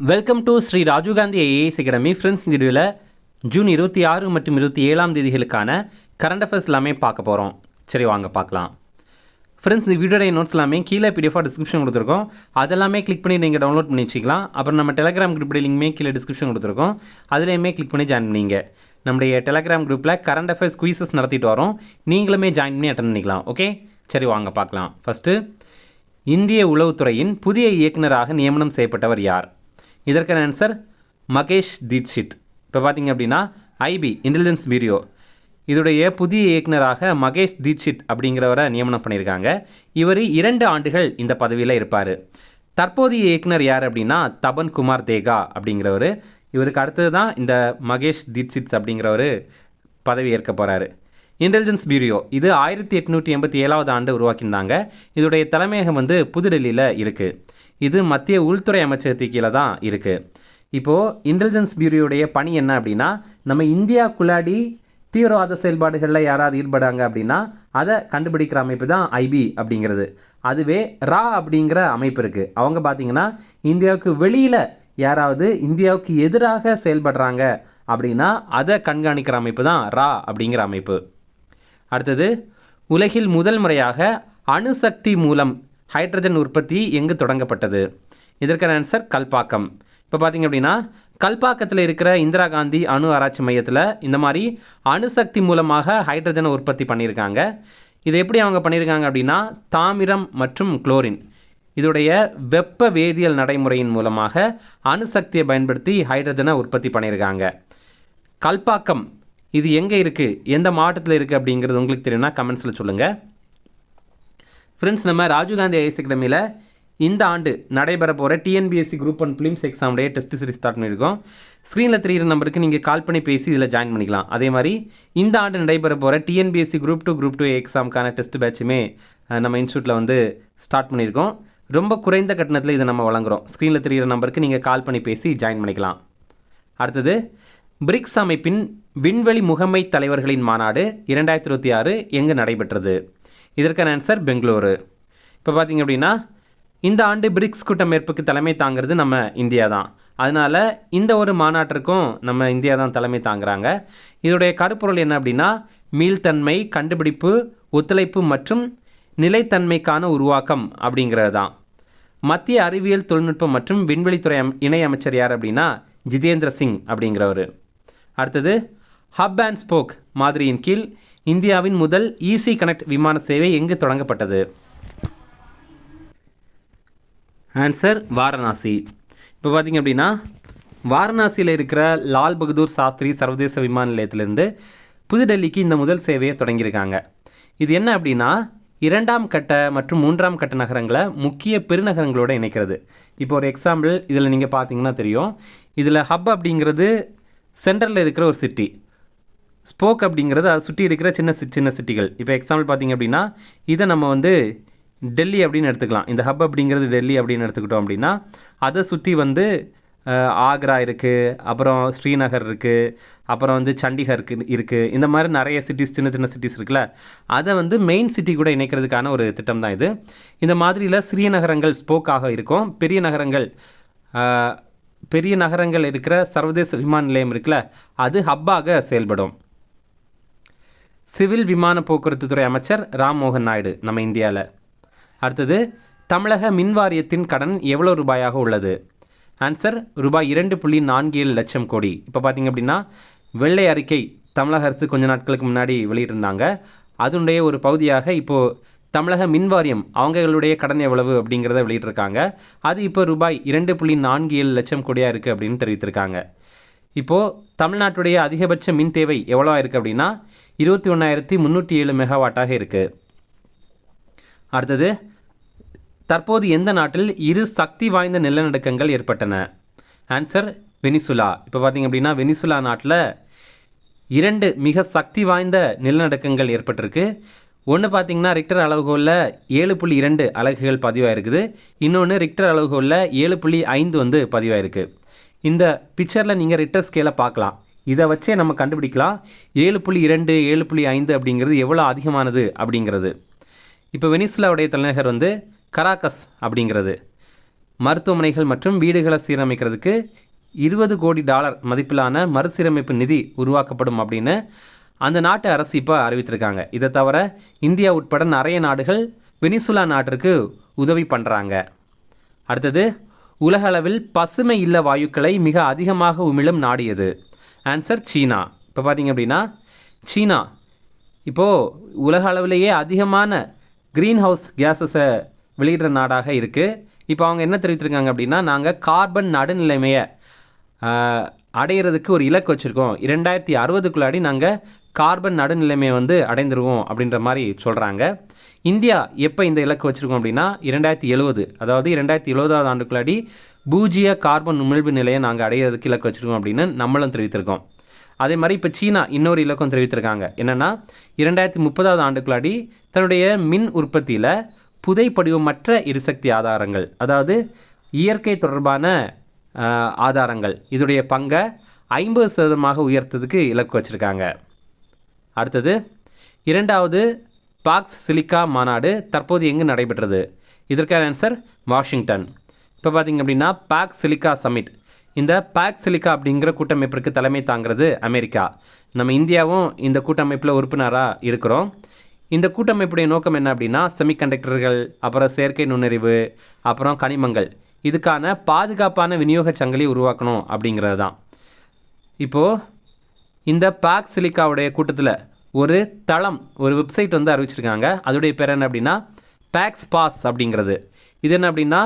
Welcome to Shri Rajiv Gandhi IAS academy. Friends, இந்த வீடியோவில் June 26 மற்றும் 27 தேதிகளுக்கான கரண்ட் அஃபேர்ஸ் எல்லாமே பார்க்க போகிறோம். சரி, வாங்க பார்க்கலாம். ஃப்ரெண்ட்ஸ், இந்த வீடியோடைய நோட்ஸ் எல்லாமே கீழே பிடிஎஃபாக டிஸ்கிரிப்ஷன் கொடுத்துருக்கோம். அதெல்லாமே கிளிக் பண்ணி நீங்கள் டவுன்லோட் பண்ணி வச்சுக்கலாம். அப்புறம் நம்ம டெலகிராம் குரூப்போட லிங்க்மே கீழே டிஸ்கிரிப்ஷன் கொடுத்துருக்கோம். அதுலேயுமே கிளிக் பண்ணி ஜாயின் பண்ணிங்க. நம்முடைய டெலகிராம் குரூப்பில் கரண்ட் அஃபேர்ஸ் குயிசஸ் நடத்திட்டு வரோம். நீங்களுமே ஜாயின் பண்ணி அட்டன் பண்ணிக்கலாம். ஓகே, சரி வாங்க பார்க்கலாம். ஃபஸ்ட்டு, இந்திய உளவுத்துறையின் புதிய இயக்குநராக நியமனம் செய்யப்பட்டவர் யார்? இதற்கான ஆன்சர் மகேஷ் தீட்சித். இப்போ பார்த்தீங்க அப்படின்னா ஐபி இன்டெலிஜென்ஸ் பியூரோ இதோடைய புதிய இயக்குநராக மகேஷ் தீட்சித் அப்படிங்கிறவரை நியமனம் பண்ணியிருக்காங்க. இவர் 2 ஆண்டுகள் இந்த பதவியில் இருப்பார். தற்போதைய இயக்குனர் யார் அப்படின்னா தபன் குமார் தேகா அப்படிங்கிறவர். இவருக்கு அடுத்தது தான் இந்த மகேஷ் தீட்சித் அப்படிங்கிறவர் பதவி ஏற்க போகிறாரு. இன்டெலிஜென்ஸ் பியூரோ இது 1887 ஆண்டு உருவாக்கியிருந்தாங்க. இதோடைய தலைமையகம் புதுடெல்லியில் இருக்குது. இது மத்திய உள்துறை அமைச்சகத்துக்கு கீழே தான் இருக்குது. இப்போது இன்டெலிஜென்ஸ் பியூரோடைய பணி என்ன அப்படின்னா, நம்ம இந்தியாவுக்குள்ளாடி தீவிரவாத செயல்பாடுகளில் யாராவது ஈடுபடாங்க அப்படின்னா அதை கண்டுபிடிக்கிற அமைப்பு தான் ஐபி அப்படிங்கிறது. அதுவே ரா அப்படிங்கிற அமைப்பு இருக்குது. அவங்க பார்த்திங்கன்னா இந்தியாவுக்கு வெளியில் யாராவது இந்தியாவுக்கு எதிராக செயல்படுறாங்க அப்படின்னா அதை கண்காணிக்கிற அமைப்பு தான் ரா அப்படிங்கிற அமைப்பு. அடுத்தது, உலகில் முதல் முறையாக அணுசக்தி மூலம் ஹைட்ரஜன் உற்பத்தி எங்கு தொடங்கப்பட்டது? இதற்கான ஆன்சர் கல்பாக்கம். இப்போ பார்த்திங்க அப்படின்னா கல்பாக்கத்தில் இருக்கிற இந்திரா காந்தி அணு ஆராய்ச்சி மையத்தில் இந்த மாதிரி அணுசக்தி மூலமாக ஹைட்ரஜனை உற்பத்தி பண்ணியிருக்காங்க. இதை எப்படி அவங்க பண்ணியிருக்காங்க அப்படின்னா, தாமிரம் மற்றும் குளோரின் இதோடைய வெப்ப வேதியியல் நடைமுறையின் மூலமாக அணுசக்தியை பயன்படுத்தி ஹைட்ரஜனை உற்பத்தி பண்ணியிருக்காங்க. கல்பாக்கம் இது எங்கே இருக்குது, எந்த மாவட்டத்தில் இருக்குது அப்படிங்கிறது உங்களுக்கு தெரியும்னா கமெண்ட்ஸில் சொல்லுங்கள். ஃப்ரெண்ட்ஸ், நம்ம ராஜீவ்காந்தி ஐஏஎஸ் அகாடமியில் இந்த ஆண்டு நடைபெற போகிற டிஎன்பிஎஸ்சி குரூப் 1 பிலிம்ஸ் எக்ஸாமுடைய டெஸ்ட் சீரிஸ் ஸ்டார்ட் பண்ணியிருக்கோம். ஸ்க்ரீனில் தெரிகிற நம்பருக்கு நீங்கள் கால் பண்ணி பேசி இதில் ஜாயின் பண்ணிக்கலாம். அதே மாதிரி இந்த ஆண்டு நடைபெற போகிற டிஎன்பிஎஸ்சி குரூப் 2 எக்ஸாமுக்கான டெஸ்ட் பேட்சுமே நம்ம இன்ஸ்டியூட்டில் ஸ்டார்ட் பண்ணியிருக்கோம். ரொம்ப குறைந்த கட்டணத்தில் இதை நம்ம வழங்குகிறோம். ஸ்க்ரீனில் தெரிகிற நம்பருக்கு நீங்கள் கால் பண்ணி பேசி ஜாயின் பண்ணிக்கலாம். அடுத்தது, பிரிக்ஸ் அமைப்பின் விண்வெளி முகமை தலைவர்களின் மாநாடு 2026 எங்கு நடைபெற்றது? இதற்கான ஆன்சர் பெங்களூரு. இப்போ பார்த்திங்க அப்படின்னா இந்த ஆண்டு பிரிக்ஸ் கூட்டமைப்புக்கு தலைமை தாங்கிறது நம்ம இந்தியா தான். அதனால் இந்த ஒரு மாநாட்டிற்கும் நம்ம இந்தியா தான் தலைமை தாங்குறாங்க. இதோடைய கருப்பொருள் என்ன அப்படின்னா, மீள்தன்மை, கண்டுபிடிப்பு, ஒத்துழைப்பு மற்றும் நிலைத்தன்மைக்கான உருவாக்கம் அப்படிங்கிறது தான். மத்திய அறிவியல் தொழில்நுட்பம் மற்றும் விண்வெளித்துறை இணை அமைச்சர் யார் அப்படின்னா ஜிதேந்திர சிங் அப்படிங்கிறவர். அடுத்தது, ஹப் அண்ட் ஸ்போக் மாதிரியின் கீழ் இந்தியாவின் முதல் ஈஸி கனெக்ட் விமான சேவை எங்கு தொடங்கப்பட்டது? ஆன்சர் வாரணாசி. இப்போ பார்த்திங்க அப்படின்னா வாரணாசியில் இருக்கிற லால் பகதூர் சாஸ்திரி சர்வதேச விமான நிலையத்திலிருந்து புதுடெல்லிக்கு இந்த முதல் சேவையை தொடங்கியிருக்காங்க. இது என்ன அப்படின்னா, 2ஆம் கட்ட மற்றும் 3ஆம் கட்ட நகரங்களை முக்கிய பெருநகரங்களோடு இணைக்கிறது. இப்போ ஒரு எக்ஸாம்பிள் இதில் நீங்கள் பார்த்தீங்கன்னா தெரியும். இதில் ஹப் அப்படிங்கிறது சென்டரில் இருக்கிற ஒரு சிட்டி, ஸ்போக் அப்படிங்கிறது அதை சுற்றி இருக்கிற சின்ன சின்ன சிட்டிகள். இப்போ எக்ஸாம்பிள் பார்த்திங்க அப்படின்னா இதை நம்ம டெல்லி அப்படின்னு எடுத்துக்கலாம். இந்த ஹப் அப்படிங்கிறது டெல்லி அப்படின்னு எடுத்துக்கிட்டோம் அப்படின்னா அதை சுற்றி ஆக்ரா இருக்குது, அப்புறம் ஸ்ரீநகர் இருக்குது, அப்புறம் சண்டிகர் இருக்குது. இந்த மாதிரி நிறைய சிட்டிஸ், சின்ன சின்ன சிட்டிஸ் இருக்குல்ல, அதை மெயின் சிட்டி கூட இணைக்கிறதுக்கான ஒரு திட்டம் தான் இது. இந்த மாதிரியில் சிறிய நகரங்கள் ஸ்போக்காக இருக்கும். பெரிய நகரங்கள் இருக்கிற சர்வதேச விமான நிலையம் இருக்குல்ல, அது ஹப்பாக செயல்படும். சிவில் விமான போக்குவரத்து துறை அமைச்சர் ராம்மோகன் நாயுடு நம்ம இந்தியாவில். அடுத்தது, தமிழக மின் வாரியத்தின் கடன் எவ்வளோ ரூபாயாக உள்ளது? ஆன்சர் ரூபாய் 2.47 லட்சம் கோடி. இப்போ பார்த்திங்க அப்படின்னா வெள்ளை அறிக்கை தமிழக அரசு கொஞ்ச நாட்களுக்கு முன்னாடி வெளியிட்டிருந்தாங்க. அதனுடைய ஒரு பகுதியாக இப்போது தமிழக மின் வாரியம் அவங்களுடைய கடன் எவ்வளவு அப்படிங்கிறத வெளியிட்டிருக்காங்க. அது இப்போ ரூபாய் 2.47 லட்சம் கோடியாக இருக்குது அப்படின்னு தெரிவித்திருக்காங்க. இப்போது தமிழ்நாட்டுடைய அதிகபட்ச மின் தேவை எவ்வளோ இருக்குது அப்படின்னா 21,307 மெகாவாட்டாக இருக்குது. அடுத்தது, தற்போது எந்த நாட்டில் 2 சக்தி வாய்ந்த நிலநடுக்கங்கள் ஏற்பட்டன? Answer Venezuela. இப்போ பார்த்திங்க அப்படின்னா வெனிசுலா நாட்டில் 2 மிக சக்தி வாய்ந்த நிலநடுக்கங்கள் ஏற்பட்டிருக்கு. ஒன்று பார்த்திங்கன்னா ரிக்டர் அளவுகோலில் 7.2 அலகுகள் பதிவாயிருக்குது. இன்னொன்று ரிக்டர் அளவுகோலில் 7.5 பதிவாயிருக்கு. இந்த பிக்சரில் நீங்கள் ரிக்டர் ஸ்கேலை பார்க்கலாம். இதை வச்சே நம்ம கண்டுபிடிக்கலாம் 7.2 7.5 அப்படிங்கிறது எவ்வளோ அதிகமானது அப்படிங்கிறது. இப்போ வெனிசுலாவுடைய தலைநகர் கராக்கஸ் அப்படிங்கிறது. மருத்துவமனைகள் மற்றும் வீடுகளை சீரமைக்கிறதுக்கு $20 கோடி மதிப்பிலான மறுசீரமைப்பு நிதி உருவாக்கப்படும் அப்படின்னு அந்த நாட்டு அரசு இப்போ அறிவித்திருக்காங்க. இதை தவிர இந்தியா உட்பட நிறைய நாடுகள் வெனிசுலா நாட்டிற்கு உதவி பண்ணுறாங்க. அடுத்தது, உலக அளவில் பசுமை இல்ல வாயுக்களை மிக அதிகமாக உமிழும் நாடு எது? ஆன்சர் சீனா. இப்போ பார்த்தீங்க அப்படின்னா சீனா இப்போது உலக அளவிலேயே அதிகமான க்ரீன் ஹவுஸ் கேஸஸை வெளியிடுற நாடாக இருக்குது. இப்போ அவங்க என்ன தெரிவித்திருக்காங்க அப்படின்னா, நாங்கள் கார்பன் நடுநிலைமையை அடையிறதுக்கு ஒரு இலக்கு வச்சுருக்கோம். 2060க்குள்ளாடி நாங்கள் கார்பன் நடுநிலைமையை அடைந்துருவோம் அப்படின்ற மாதிரி சொல்கிறாங்க. இந்தியா எப்போ இந்த இலக்கு வச்சுருக்கோம் அப்படின்னா 2070, அதாவது 2070ஆவது ஆண்டுக்குள்ளாடி பூஜ்ஜிய கார்பன் உமிழ்வு நிலையை நாங்கள் அடையிறதுக்கு இலக்கு வச்சுருக்கோம் அப்படின்னு நம்மளும் தெரிவித்திருக்கோம். அதே மாதிரி இப்போ சீனா இன்னொரு இலக்கம் தெரிவித்திருக்காங்க. என்னென்னா 2030ஆவது ஆண்டுக்குள்ளாடி தன்னுடைய மின் உற்பத்தியில் புதைப்படிவமற்ற எரிசக்தி ஆதாரங்கள், அதாவது இயற்கை தொடர்பான ஆதாரங்கள், இதோடைய பங்கை 50% உயர்த்ததுக்கு இலக்கு வச்சுருக்காங்க. அடுத்தது, 2வது பாக்ஸ் சிலிக்கா மாநாடு தற்போது எங்கு நடைபெற்றது? இதற்கான ஆன்சர் வாஷிங்டன். இப்போ பார்த்திங்க அப்படின்னா பாக் சிலிக்கா சமிட், இந்த பாக் சிலிக்கா அப்படிங்கிற கூட்டமைப்பிற்கு தலைமை தாங்கிறது அமெரிக்கா. நம்ம இந்தியாவும் இந்த கூட்டமைப்பில் உறுப்பினராக இருக்கிறோம். இந்த கூட்டமைப்புடைய நோக்கம் என்ன அப்படின்னா, செமிகண்டக்டர்கள், அப்புறம் செயற்கை நுண்ணறிவு, அப்புறம் கனிமங்கள், இதுக்கான பாதுகாப்பான விநியோக சங்கிலி உருவாக்கணும் அப்படிங்கிறது தான். இப்போது இந்த பாக் சிலிக்காவுடைய கூட்டத்தில் ஒரு தளம், ஒரு வெப்சைட் அறிவிச்சிருக்காங்க. அதோடைய பேர் என்ன அப்படின்னா பேக்ஸ் பாஸ் அப்படிங்கிறது. இது என்ன அப்படின்னா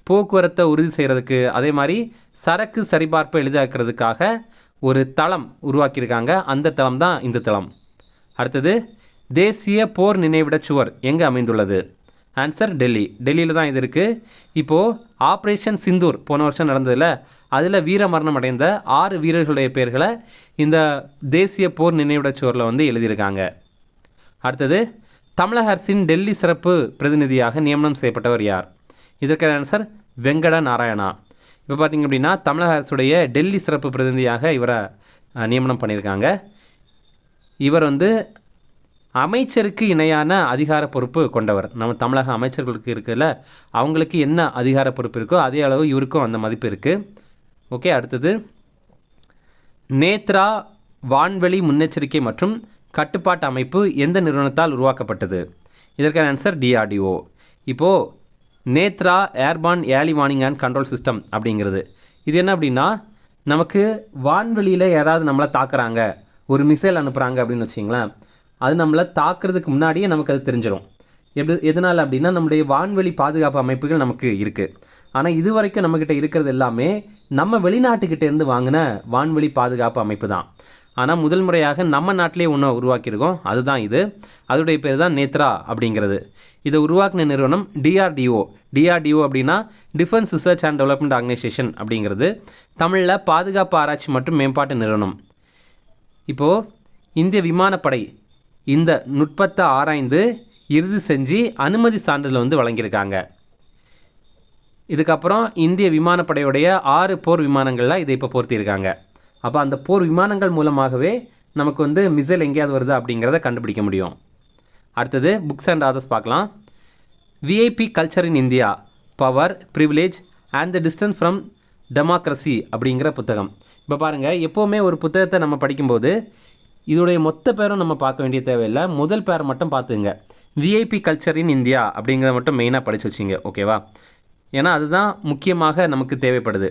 போக்குவரத்தை உறுதி செய்கிறதுக்கு, அதே மாதிரி சரக்கு சரிபார்ப்பை எளிதாக்குறதுக்காக ஒரு தளம் உருவாக்கியிருக்காங்க. அந்த தளம் தான் இந்த தளம். அடுத்தது, தேசிய போர் நினைவிட சுவர் எங்கே அமைந்துள்ளது? ஆன்சர் டெல்லி. டெல்லியில் தான் இது இருக்குது. இப்போது ஆப்ரேஷன் சிந்தூர் போன வருஷம் நடந்ததில் அதில் வீரமரணம் அடைந்த 6 வீரர்களுடைய பெயர்களை இந்த தேசிய போர் நினைவிட சுவரில் எழுதியிருக்காங்க. அடுத்தது, தமிழக அரசின் டெல்லி சிறப்பு பிரதிநிதியாக நியமனம் செய்யப்பட்டவர் யார்? இதற்கான ஆன்சர் வெங்கட நாராயணா. இப்போ பார்த்திங்க அப்படின்னா தமிழக அரசுடைய டெல்லி சிறப்பு பிரதிநிதியாக இவரை நியமனம் பண்ணியிருக்காங்க. இவர் அமைச்சருக்கு இணையான அதிகார பொறுப்பு கொண்டவர். நம்ம தமிழக அமைச்சர்களுக்கு இருக்குல்ல, அவங்களுக்கு என்ன அதிகார பொறுப்பு இருக்கோ அதே அளவு இவருக்கும் அந்த மதிப்பு இருக்குது. ஓகே. அடுத்தது, நேத்ரா வான்வெளி முன்னெச்சரிக்கை மற்றும் கட்டுப்பாட்டு அமைப்பு எந்த நிறுவனத்தால் உருவாக்கப்பட்டது? இதற்கான ஆன்சர் DRDO. இப்போது Netra airborne early warning and control system அப்படிங்கிறது இது என்ன அப்படின்னா, நமக்கு வான்வெளியில் யாராவது நம்மளை தாக்குறாங்க, ஒரு மிசைல் அனுப்புகிறாங்க அப்படின்னு வச்சிங்களேன், அது நம்மளை தாக்குறதுக்கு முன்னாடியே நமக்கு அது தெரிஞ்சிடும். எதனால் அப்படின்னா நம்முடைய வான்வெளி பாதுகாப்பு அமைப்புகள் நமக்கு இருக்குது. ஆனால் இது வரைக்கும் நம்மக்கிட்ட இருக்கிறது எல்லாமே நம்ம வெளிநாட்டுக்கிட்டேருந்து வாங்கின வான்வெளி பாதுகாப்பு அமைப்பு தான். ஆனால் முதல் முறையாக நம்ம நாட்டிலே ஒன்று உருவாக்கியிருக்கோம், அதுதான் இது. அதோடைய பேர் தான் நேத்ரா அப்படிங்கிறது. இதை உருவாக்கின நிறுவனம் DRDO. DRDO அப்படின்னா defence research and development organisation அப்படிங்கிறது தமிழில் பாதுகாப்பு ஆராய்ச்சி மற்றும் மேம்பாட்டு நிறுவனம். இப்போது இந்திய விமானப்படை இந்த நுட்பத்தை ஆராய்ந்து இறுதி செஞ்சு அனுமதி சான்றிதழ் வழங்கியிருக்காங்க. இதுக்கப்புறம் இந்திய விமானப்படையுடைய 6 போர் விமானங்களில் இதை இப்போ பொருத்தியிருக்காங்க. அப்போ அந்த போர் விமானங்கள் மூலமாகவே நமக்கு மிசைல் எங்கேயாவது வருது அப்படிங்கிறத கண்டுபிடிக்க முடியும். அடுத்தது, புக்ஸ் அண்ட் ஆதர்ஸ் பார்க்கலாம். VIP culture in India, power, privilege and the distance from democracy அப்படிங்கிற புத்தகம். இப்போ பாருங்கள், எப்போவுமே ஒரு புத்தகத்தை நம்ம படிக்கும்போது இதோடைய மொத்த பேரும் நம்ம பார்க்க வேண்டிய தேவையில்லை, முதல் பேரை மட்டும் பார்த்துங்க. VIP கல்ச்சர் இன் இந்தியா அப்படிங்கிறத மட்டும் மெயினாக படித்து வச்சிங்க, ஓகேவா? ஏன்னா அதுதான் முக்கியமாக நமக்கு தேவைப்படுது.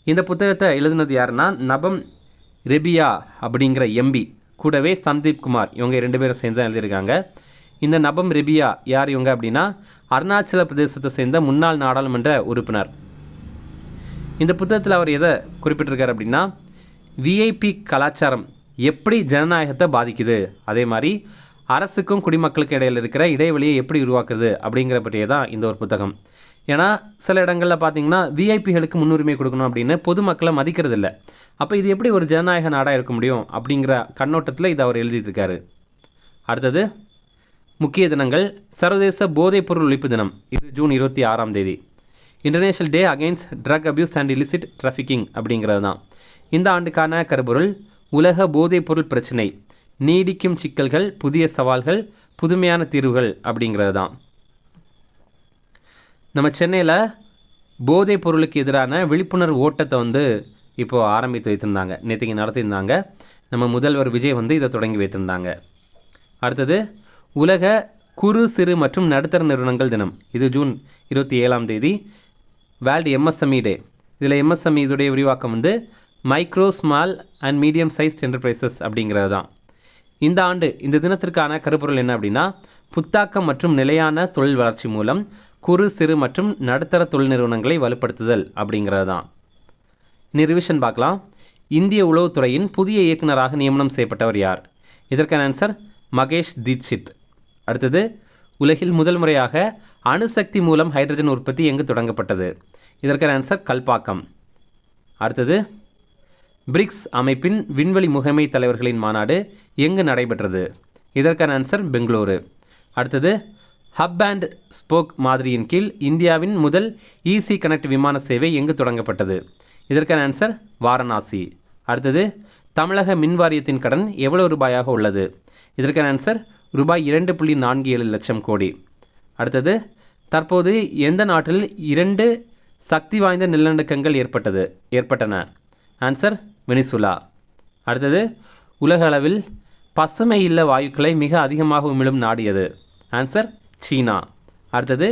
இந்த புத்தகத்தை எழுதுனது யாருன்னா நபம் ரெபியா அப்படிங்கிற MB, கூடவே சந்தீப் குமார், இவங்க 2 பேரும் சேர்ந்து தான் எழுதியிருக்காங்க. இந்த நபம் ரெபியா யார் இவங்க அப்படின்னா அருணாச்சல பிரதேசத்தை சேர்ந்த முன்னாள் நாடாளுமன்ற உறுப்பினர். இந்த புத்தகத்தில் அவர் எதை குறிப்பிட்டிருக்கார் அப்படின்னா, VIP கலாச்சாரம் எப்படி ஜனநாயகத்தை பாதிக்குது, அதே மாதிரி அரசுக்கும் குடிமக்களுக்கு இடையில் இருக்கிற இடைவெளியை எப்படி உருவாக்குது அப்படிங்கிற பற்றியே தான் இந்த ஒரு புத்தகம். ஏன்னா சில இடங்களில் பார்த்தீங்கன்னா விஐபிகளுக்கு முன்னுரிமை கொடுக்கணும் அப்படின்னு பொதுமக்களை மதிக்கிறது இல்லை. அப்போ இது எப்படி ஒரு ஜனநாயக நாடாக இருக்க முடியும் அப்படிங்கிற கண்ணோட்டத்தில் இதை அவர் எழுதியிருக்காரு. அடுத்தது, முக்கிய தினங்கள். சர்வதேச போதைப்பொருள் ஒழிப்பு தினம், இது ஜூன் 26ஆம் தேதி. International day against drug abuse and illicit trafficking அப்படிங்கிறது தான். இந்த ஆண்டுக்கான கருப்பொருள் உலக போதைப்பொருள் பிரச்சினை, நீடிக்கும் சிக்கல்கள், புதிய சவால்கள், புதுமையான தீர்வுகள் அப்படிங்கிறது தான். நம்ம சென்னையில் போதைப் பொருளுக்கு எதிரான விழிப்புணர்வு ஓட்டத்தை வந்து இப்போது ஆரம்பித்து வைத்திருந்தாங்க, நேற்றுக்கு நடத்தியிருந்தாங்க. நம்ம முதல்வர் விஜய் வந்து இதை தொடங்கி வைத்திருந்தாங்க. அடுத்தது உலக குறு சிறு மற்றும் நடுத்தர நிறுவனங்கள் தினம். இது ஜூன் 27ஆம் தேதி. வேர்ல்டு எம்எஸ்எம்இ டே. இதில் எம்எஸ்எம்இ இதோடைய விரிவாக்கம் வந்து micro small and medium sized enterprises அப்படிங்கிறது தான். இந்த ஆண்டு இந்த தினத்திற்கான கருப்பொருள் என்ன அப்படின்னா, புத்தாக்கம் மற்றும் நிலையான தொழில் வளர்ச்சி மூலம் குறு சிறு மற்றும் நடுத்தர தொழில் நிறுவனங்களை வலுப்படுத்துதல் அப்படிங்கிறது தான். இனி ரிவிஷன் பார்க்கலாம். இந்திய உளவுத்துறையின் புதிய இயக்குநராக நியமனம் செய்யப்பட்டவர் யார்? இதற்கான ஆன்சர் மகேஷ் தீட்சித். அடுத்தது உலகில் முதல் முறையாக அணுசக்தி மூலம் ஹைட்ரஜன் உற்பத்தி எங்கு தொடங்கப்பட்டது? இதற்கான ஆன்சர் கல்பாக்கம். அடுத்தது பிரிக்ஸ் அமைப்பின் விண்வெளி முகமை தலைவர்களின் மாநாடு எங்கு நடைபெற்றது? இதற்கான ஆன்சர் பெங்களூரு. அடுத்தது ஹப் அண்ட் ஸ்போக் மாதிரியின் கீழ் இந்தியாவின் முதல் ஈசி கனெக்ட் விமான சேவை எங்கு தொடங்கப்பட்டது? இதற்கான ஆன்சர் வாரணாசி. அடுத்தது தமிழக மின் வாரியத்தின் கடன் எவ்வளவு ரூபாயாக உள்ளது? இதற்கான ஆன்சர் ரூபாய் 2.47 லட்சம் கோடி. அடுத்தது தற்போது எந்த நாட்டில் 2 சக்தி வாய்ந்த நிலநடுக்கங்கள் ஏற்பட்டன? Answer Venezuela. அடுத்தது உலக அளவில் பசுமை இல்ல வாயுக்களை மிக அதிகமாக உமிழும் நாடு எது? ஆன்சர் சீனா. அடுத்தது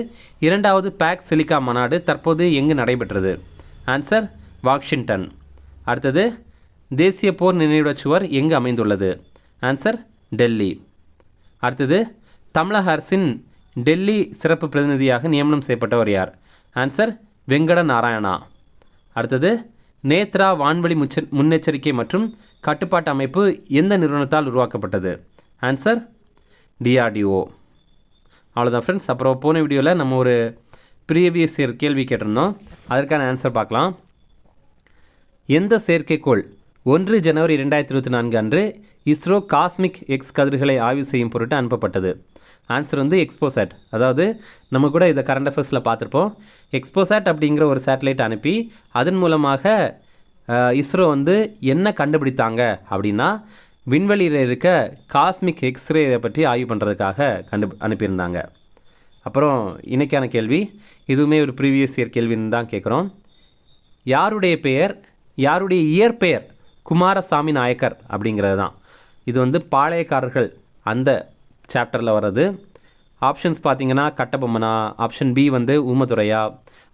2வது பேக் சிலிக்கா மாநாடு தற்போது எங்கு நடைபெற்றது? Answer Washington. அடுத்தது தேசிய போர் நினைவுச் சுவர் எங்கு அமைந்துள்ளது? ஆன்சர் டெல்லி. அடுத்தது தமிழக அரசின் டெல்லி சிறப்பு பிரதிநிதியாக நியமனம் செய்யப்பட்டவர் யார்? ஆன்சர் வெங்கட நாராயணா. அடுத்தது நேத்ரா வான்வழி முன்னெச்சரிக்கை மற்றும் கட்டுப்பாட்டு அமைப்பு எந்த நிறுவனத்தால் உருவாக்கப்பட்டது? Answer DRDO. அவ்வளோதான் ஃப்ரெண்ட்ஸ். அப்புறம் போன வீடியோவில் நம்ம ஒரு ப்ரீவியஸ் இயர் கேள்வி கேட்டிருந்தோம், அதற்கான ஆன்சர் பார்க்கலாம். எந்த செயற்கைக்கோள் 1 ஜனவரி 2024 அன்று இஸ்ரோ காஸ்மிக் எக்ஸ் கதிர்களை ஆய்வு செய்யும் பொருட்டு அனுப்பப்பட்டது? ஆன்சர் வந்து எக்ஸ்போசாட். அதாவது நம்ம கூட இதை கரண்ட் அஃபேர்ஸில் பார்த்துருப்போம். எக்ஸ்போசாட் அப்படிங்கிற ஒரு சேட்டலைட் அனுப்பி அதன் மூலமாக இஸ்ரோ வந்து என்ன கண்டுபிடித்தாங்க அப்படின்னா, விண்வெளியில் இருக்க காஸ்மிக் எக்ஸ்ரே பற்றி ஆய்வு பண்ணுறதுக்காக அனுப்பியிருந்தாங்க. அப்புறம் இன்றைக்கான கேள்வி, இதுவுமே ஒரு ப்ரீவியஸ் இயர் கேள்வின்னு தான் கேட்குறோம். யாருடைய இயற்பெயர் குமாரசாமி நாயக்கர் அப்படிங்கிறது தான். இது வந்து பாளையக்காரர்கள் அந்த சாப்டரில் வர்றது. ஆப்ஷன்ஸ் பார்த்தீங்கன்னா கட்டபொம்மனா, ஆப்ஷன் பி வந்து ஊமதுரையா,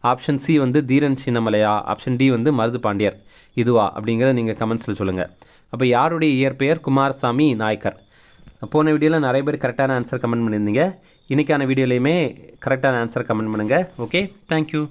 ஆப்ஷன் சி வந்து தீரன் சின்னமலையா, ஆப்ஷன் டி வந்து மருது பாண்டியர் இதுவா அப்படிங்கிறத நீங்கள் கமெண்ட்ஸில் சொல்லுங்கள். அப்போ யாருடைய இயற்பெயர் குமாரசாமி நாயக்கர்? போன வீடியோவில் நிறைய பேர் கரெக்டான ஆன்சர் கமெண்ட் பண்ணியிருந்தீங்க. இன்றைக்கான வீடியோலையுமே கரெக்டான ஆன்சர் கமெண்ட் பண்ணுங்கள். Okay, thank you.